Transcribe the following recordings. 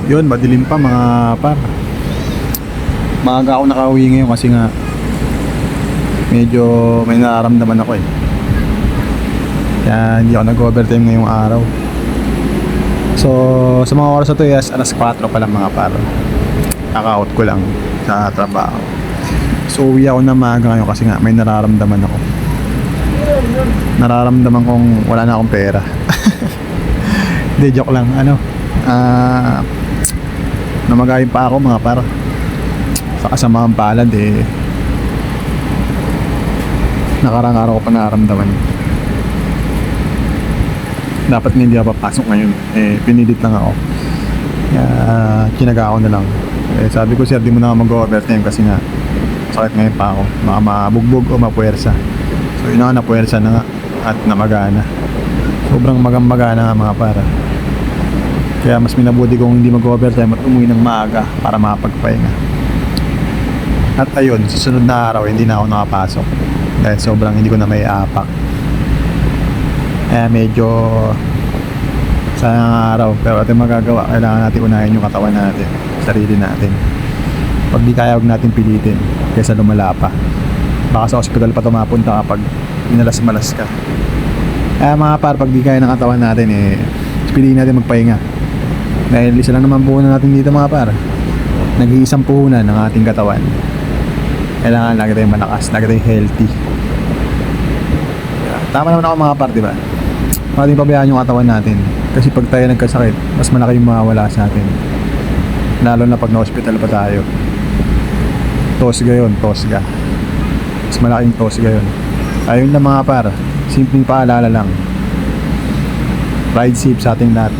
Yun, madilim pa mga par. Maaga ako nakauwi ngayon kasi nga medyo may nararamdaman ako eh. Kaya hindi ako nag-overtime ngayong araw. So sa mga oras na to, yes, alas 4 pa lang mga par. Naka-out ko lang sa trabaho. So uwi ako na maaga ngayon kasi nga may nararamdaman ako. Nararamdaman kong wala na akong pera. Hindi, joke lang. Namagayin pa ako mga par. Sa kasamaang palad eh, nakarang araw ko pa nararamdaman. Dapat hindi ako papasok ngayon eh, pinilit lang ako. Kaya kinaga ako na lang. Sabi ko, sir, di mo na mag-overtime kasi nga sakit ngayon pa ako, baka mabugbog o mapuwersa. So yun na, napuwersa na nga at namagana. Sobrang magana nga mga para. Kaya mas minabuti kong hindi mag-overtime at umuwi ng maaga para makapagpahinga. At ayun, susunod na araw hindi na ako nakapasok dahil sobrang hindi ko na may apak. Kaya medyo sayang araw, pero ating magagawa. Kailangan natin unahin yung katawan natin, sarili natin. Pag di kaya, huwag natin pilitin kaysa lumala pa. Baka sa hospital pa tumapunta kapag minalas-malas ka. Kaya mga par, pag di kaya ng katawan natin eh, piliin natin magpahinga. Dahil isa lang naman puhunan natin dito mga par. Nag-iisang puhunan ng ating katawan. Kailangan lagi tayong malakas, lagi tayong healthy. Tama naman ako mga par, diba? Mating pabayaan yung katawan natin. Kasi pag tayo nagkasakit, mas malaki yung mawawala sa atin. Lalo na pag na-hospital pa tayo. Tosga yun, tosga. Mas malaking tosga yun. Ayun na mga par, simpleng paalala lang. Ride safe sa ating lahat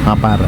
mga par.